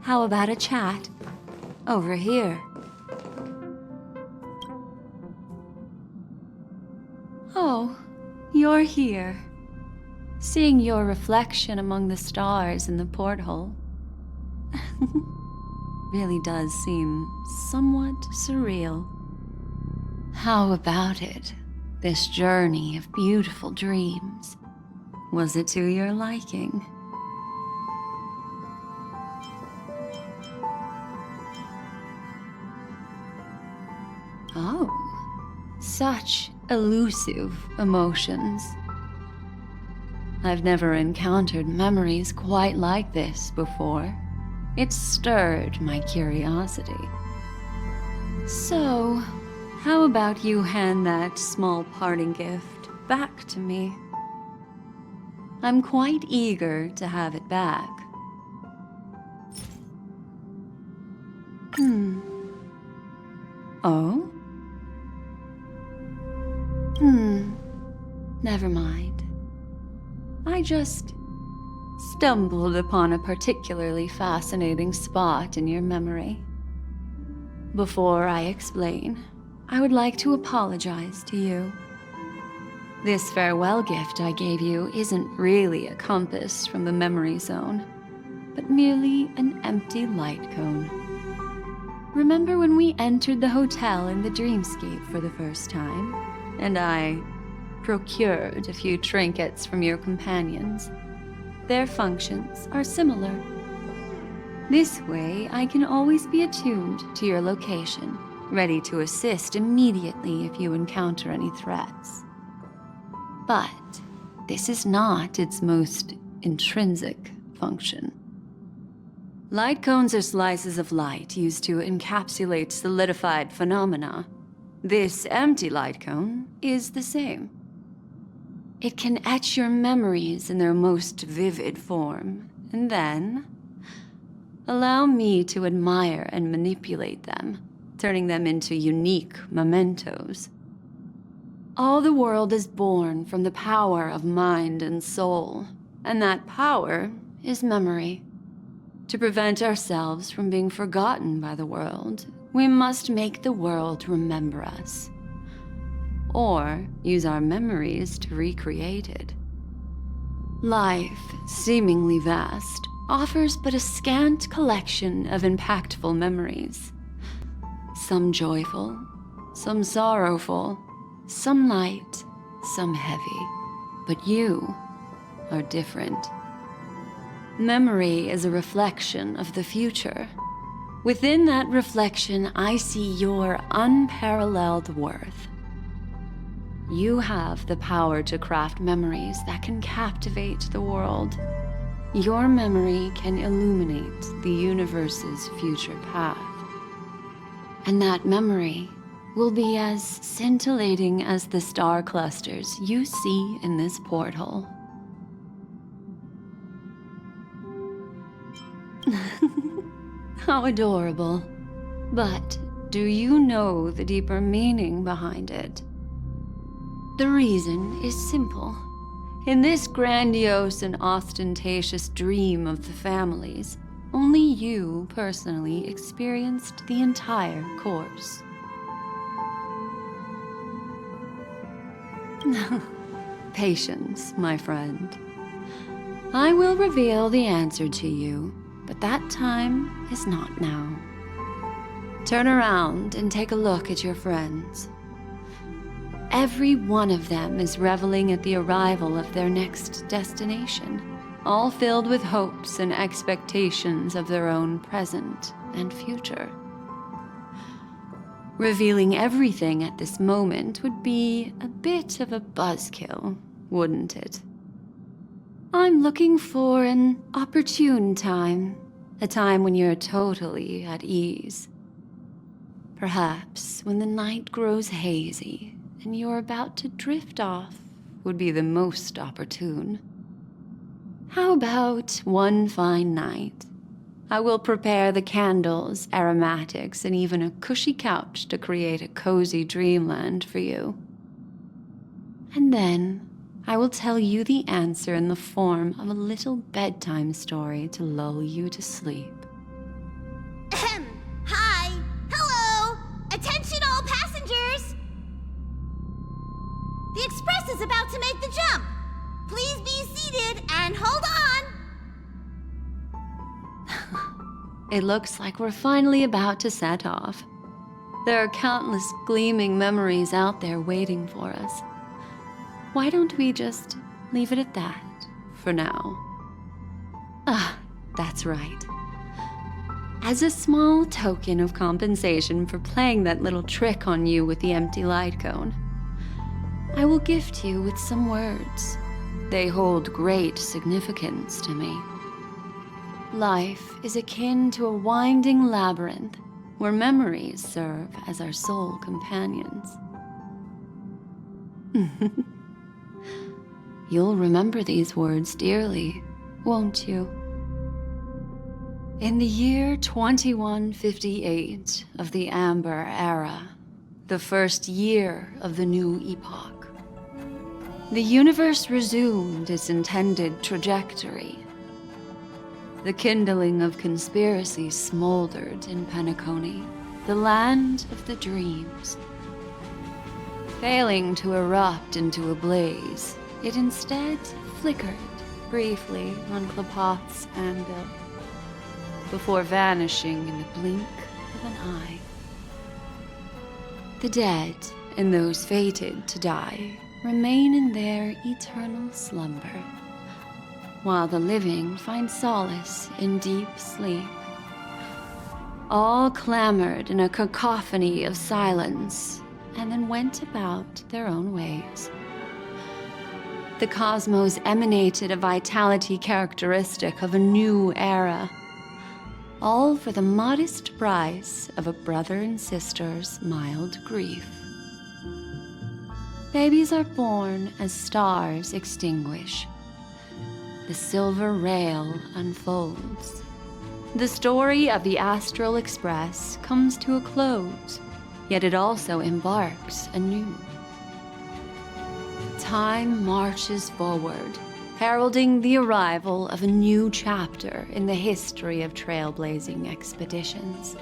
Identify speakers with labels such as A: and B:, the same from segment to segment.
A: how about a chat? Over here. Oh, you're here. Seeing your reflection among the stars in the porthole really does seem somewhat surreal. How about it? This journey of beautiful dreams. Was it to your liking? Oh, such elusive emotions. I've never encountered memories quite like this before. It stirred my curiosity. So, how about you hand that small parting gift back to me? I'm quite eager to have it back. Oh? Never mind. I just stumbled upon a particularly fascinating spot in your memory. Before I explain, I would like to apologize to you. This farewell gift I gave you isn't really a compass from the memory zone, but merely an empty light cone. Remember when we entered the hotel in the dreamscape for the first time, and I procured a few trinkets from your companions? Their functions are similar. This way, I can always be attuned to your location, ready to assist immediately if you encounter any threats. But this is not its most intrinsic function. Light cones are slices of light used to encapsulate solidified phenomena. This empty light cone is the same. It can etch your memories in their most vivid form, and then allow me to admire and manipulate them, turning them into unique mementos. All the world is born from the power of mind and soul, and that power is memory. To prevent ourselves from being forgotten by the world, we must make the world remember us, or use our memories to recreate it. Life, seemingly vast, offers but a scant collection of impactful memories. Some joyful, some sorrowful, some light, some heavy. But you are different. Memory is a reflection of the future. Within that reflection, I see your unparalleled worth. You have the power to craft memories that can captivate the world. Your memory can illuminate the universe's future path. And that memory will be as scintillating as the star clusters you see in this porthole. How adorable. But do you know the deeper meaning behind it? The reason is simple. In this grandiose and ostentatious dream of the families, only you personally experienced the entire course. Patience, my friend. I will reveal the answer to you, but that time is not now. Turn around and take a look at your friends. Every one of them is reveling at the arrival of their next destination, all filled with hopes and expectations of their own present and future. Revealing everything at this moment would be a bit of a buzzkill, wouldn't it? I'm looking for an opportune time, a time when you're totally at ease. Perhaps when the night grows hazy and you're about to drift off would be the most opportune. How about one fine night? I will prepare the candles, aromatics, and even a cushy couch to create a cozy dreamland for you. And then I will tell you the answer in the form of a little bedtime story to lull you to sleep. It looks like we're finally about to set off. There are countless gleaming memories out there waiting for us. Why don't we just leave it at that for now? That's right. As a small token of compensation for playing that little trick on you with the empty light cone, I will gift you with some words. They hold great significance to me. Life is akin to a winding labyrinth where memories serve as our sole companions. You'll remember these words dearly, won't you? In the year 2158 of the Amber Era, the first year of the new epoch, the universe resumed its intended trajectory. The kindling of conspiracy smoldered in Penacony, the land of the dreams. Failing to erupt into a blaze, it instead flickered briefly on Klapoth's anvil, before vanishing in the blink of an eye. The dead and those fated to die remain in their eternal slumber, while the living find solace in deep sleep. All clamored in a cacophony of silence, and then went about their own ways. The cosmos emanated a vitality characteristic of a new era, all for the modest price of a brother and sister's mild grief. Babies are born as stars extinguish. The silver rail unfolds. The story of the Astral Express comes to a close, yet it also embarks anew. Time marches forward, heralding the arrival of a new chapter in the history of trailblazing expeditions.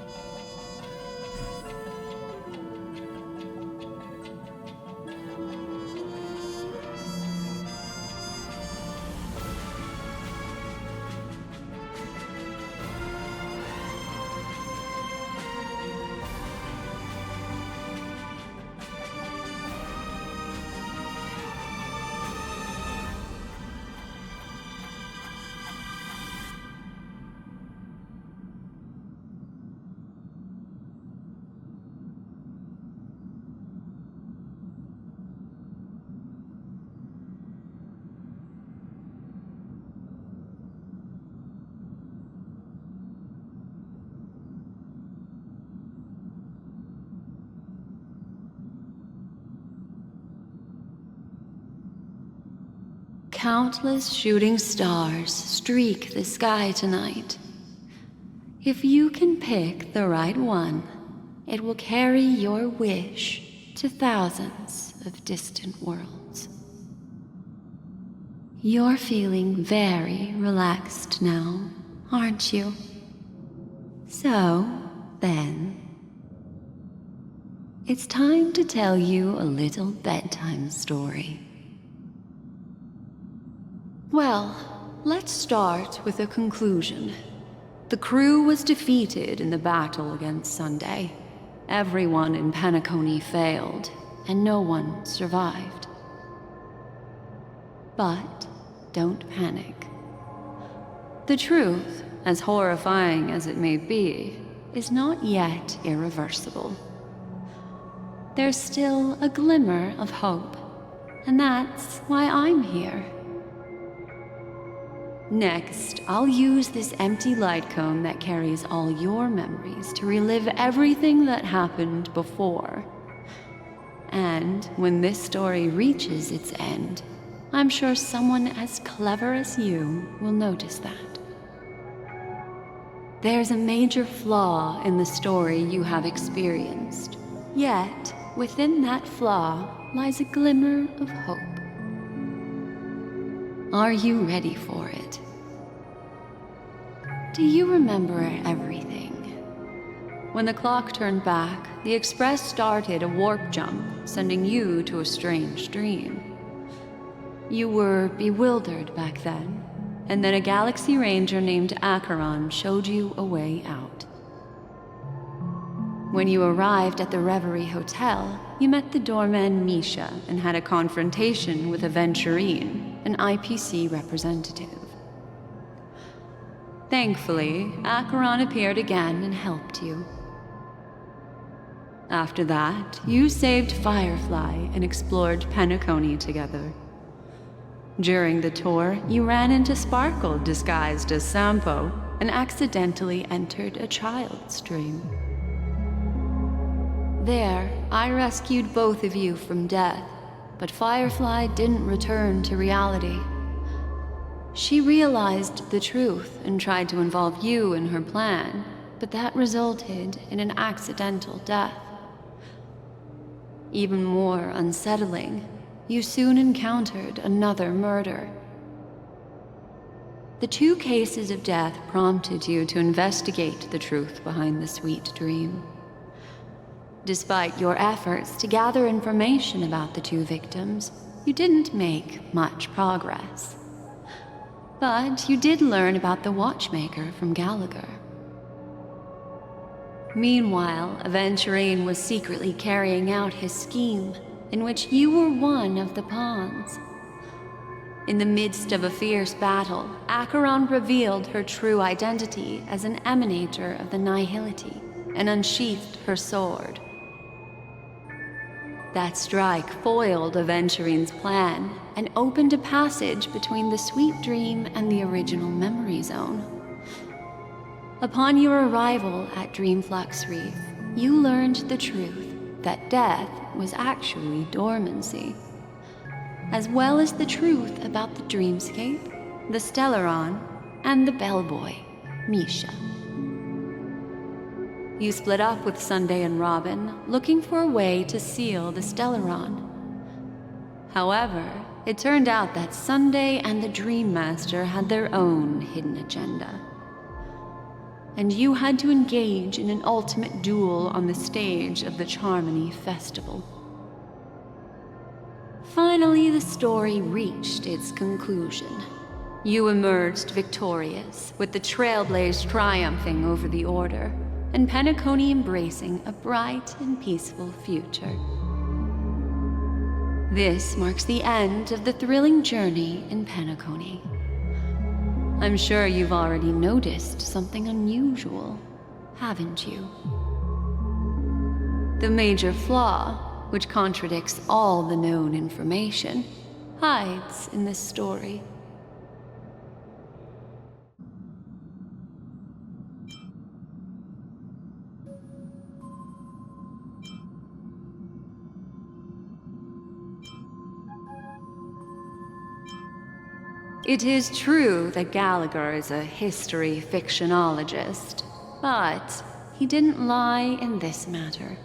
A: Countless shooting stars streak the sky tonight. If you can pick the right one, it will carry your wish to thousands of distant worlds. You're feeling very relaxed now, aren't you? So, then, it's time to tell you a little bedtime story. Well, let's start with a conclusion. The crew was defeated in the battle against Sunday. Everyone in Penacony failed, and no one survived. But don't panic. The truth, as horrifying as it may be, is not yet irreversible. There's still a glimmer of hope, and that's why I'm here. Next, I'll use this empty light cone that carries all your memories to relive everything that happened before. And when this story reaches its end, I'm sure someone as clever as you will notice that. There's a major flaw in the story you have experienced, yet within that flaw lies a glimmer of hope. Are you ready for it? Do you remember everything? When the clock turned back, the Express started a warp jump, sending you to a strange dream. You were bewildered back then, and then a galaxy ranger named Acheron showed you a way out. When you arrived at the Reverie Hotel, you met the doorman Misha and had a confrontation with Aventurine, an IPC representative. Thankfully, Acheron appeared again and helped you. After that, you saved Firefly and explored Penacony together. During the tour, you ran into Sparkle disguised as Sampo and accidentally entered a child's dream. There, I rescued both of you from death, but Firefly didn't return to reality. She realized the truth and tried to involve you in her plan, but that resulted in an accidental death. Even more unsettling, you soon encountered another murder. The 2 cases of death prompted you to investigate the truth behind the sweet dream. Despite your efforts to gather information about the 2 victims, you didn't make much progress. But you did learn about the watchmaker from Gallagher. Meanwhile, Aventurine was secretly carrying out his scheme, in which you were one of the pawns. In the midst of a fierce battle, Acheron revealed her true identity as an emanator of the Nihility and unsheathed her sword. That strike foiled Aventurine's plan and opened a passage between the sweet dream and the original memory zone. Upon your arrival at Dreamflux Reef, you learned the truth that death was actually dormancy, as well as the truth about the dreamscape, the Stellaron, and the bellboy, Misha. You split up with Sunday and Robin, looking for a way to seal the Stellaron. However, it turned out that Sunday and the Dream Master had their own hidden agenda. And you had to engage in an ultimate duel on the stage of the Charmony Festival. Finally, the story reached its conclusion. You emerged victorious, with the Trailblaze triumphing over the Order, and Penacony embracing a bright and peaceful future. This marks the end of the thrilling journey in Penacony. I'm sure you've already noticed something unusual, haven't you? The major flaw, which contradicts all the known information, hides in this story. It is true that Gallagher is a history fictionologist, but he didn't lie in this matter.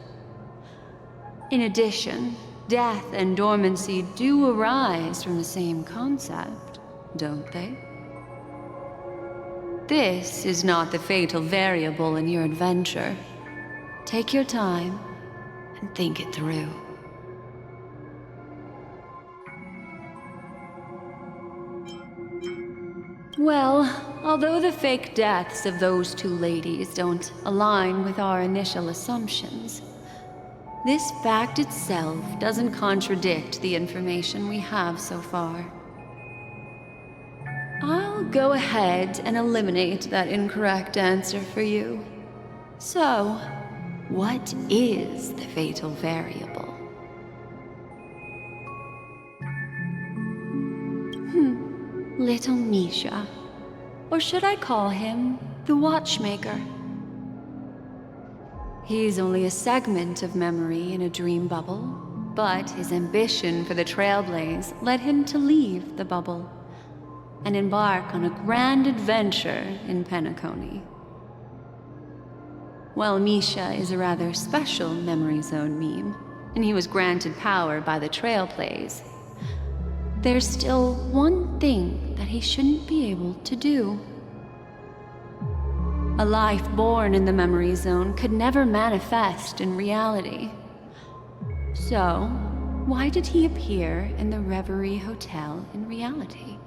A: In addition, death and dormancy do arise from the same concept, don't they? This is not the fatal variable in your adventure. Take your time and think it through. Well, although the fake deaths of those 2 ladies don't align with our initial assumptions, this fact itself doesn't contradict the information we have so far. I'll go ahead and eliminate that incorrect answer for you. So, what is the fatal variable? Little Misha. Or should I call him the Watchmaker? He's only a segment of memory in a dream bubble, but his ambition for the Trailblaze led him to leave the bubble and embark on a grand adventure in Penacony. While Misha is a rather special memory zone meme, and he was granted power by the Trailblaze, there's still one thing that he shouldn't be able to do. A life born in the memory zone could never manifest in reality. So, why did he appear in the Reverie Hotel in reality?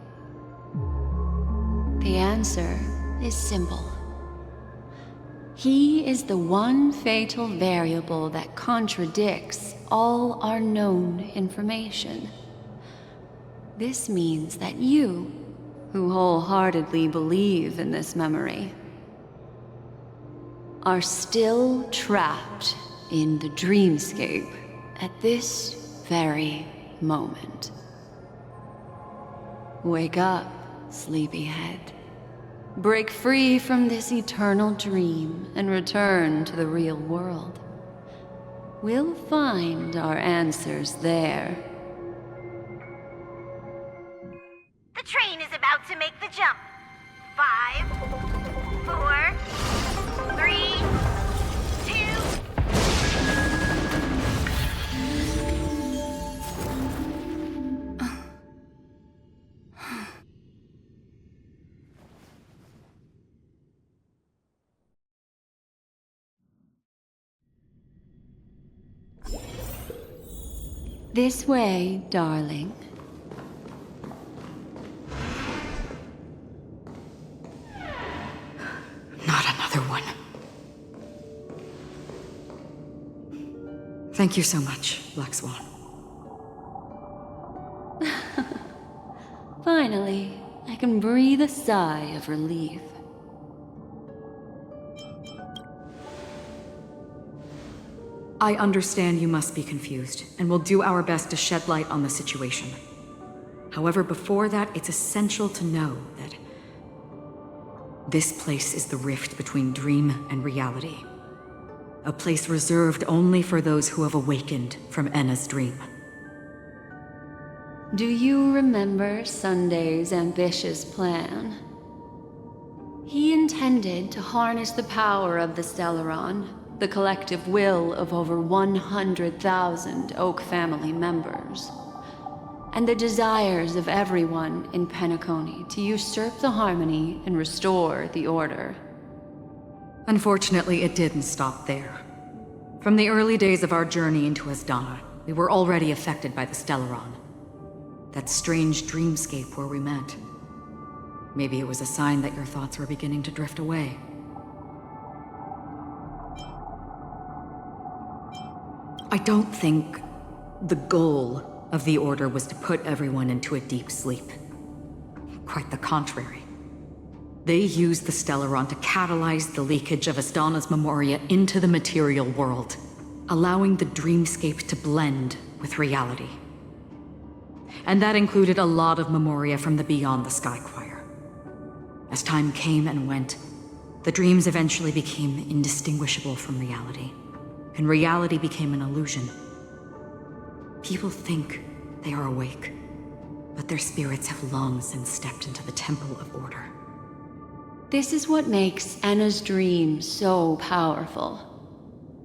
A: The answer is simple. He is the one fatal variable that contradicts all our known information. This means that you, who wholeheartedly believe in this memory, are still trapped in the dreamscape at this very moment. Wake up, sleepyhead. Break free from this eternal dream and return to the real world. We'll find our answers there.
B: The train is about to make the jump. 5, 4, 3, 2.
A: This way, darling.
C: Not another one. Thank you so much, Black Swan.
A: Finally, I can breathe a sigh of relief.
C: I understand you must be confused, and will do our best to shed light on the situation. However, before that, it's essential to know that this place is the rift between dream and reality. A place reserved only for those who have awakened from Enna's dream.
A: Do you remember Sunday's ambitious plan? He intended to harness the power of the Stellaron, the collective will of over 100,000 Oak family members, and the desires of everyone in Penacony to usurp the harmony and restore the order.
C: Unfortunately, it didn't stop there. From the early days of our journey into Asdana, we were already affected by the Stellaron. That strange dreamscape where we met. Maybe it was a sign that your thoughts were beginning to drift away. I don't think the goal of the Order was to put everyone into a deep sleep. Quite the contrary. They used the Stellaron to catalyze the leakage of Asdana's memoria into the material world, allowing the dreamscape to blend with reality. And that included a lot of memoria from the Beyond the Sky Choir. As time came and went, the dreams eventually became indistinguishable from reality, and reality became an illusion. People think they are awake, but their spirits have long since stepped into the Temple of Order.
A: This is what makes Enna's dream so powerful.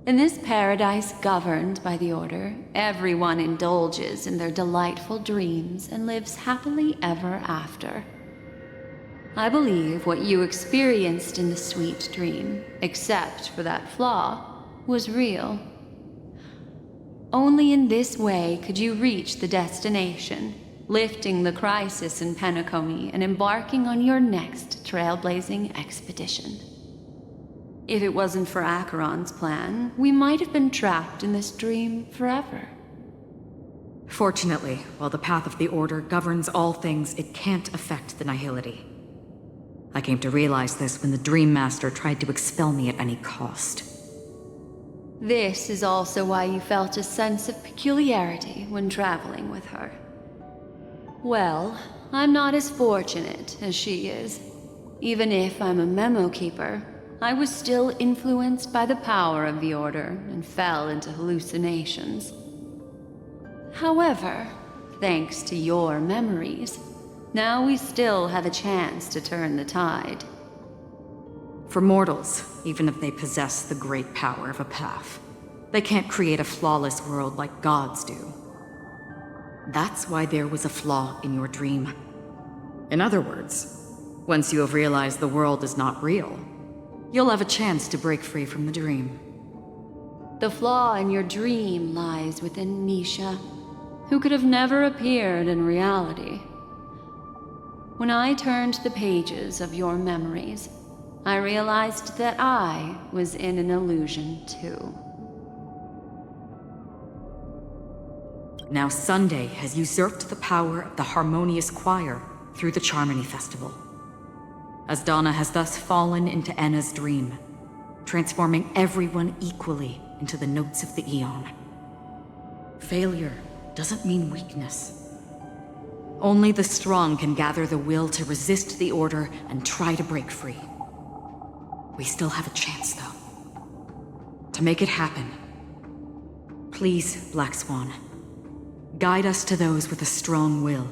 A: In this paradise governed by the Order, everyone indulges in their delightful dreams and lives happily ever after. I believe what you experienced in the sweet dream, except for that flaw, was real. Only in this way could you reach the destination, lifting the crisis in Penacony and embarking on your next trailblazing expedition. If it wasn't for Acheron's plan, we might have been trapped in this dream forever.
C: Fortunately, while the path of the Order governs all things, it can't affect the Nihility. I came to realize this when the Dream Master tried to expel me at any cost.
A: This is also why you felt a sense of peculiarity when traveling with her. Well, I'm not as fortunate as she is. Even if I'm a memo keeper, I was still influenced by the power of the Order and fell into hallucinations. However, thanks to your memories, now we still have a chance to turn the tide.
C: For mortals, even if they possess the great power of a path, they can't create a flawless world like gods do. That's why there was a flaw in your dream. In other words, once you have realized the world is not real, you'll have a chance to break free from the dream.
A: The flaw in your dream lies within, Nisha, who could have never appeared in reality. When I turned the pages of your memories, I realized that I was in an illusion too.
C: Now Sunday has usurped the power of the harmonious choir through the Charmony Festival. Asdana has thus fallen into Enna's dream, transforming everyone equally into the notes of the Aeon. Failure doesn't mean weakness. Only the strong can gather the will to resist the order and try to break free. We still have a chance, though. To make it happen, please, Black Swan, guide us to those with a strong will.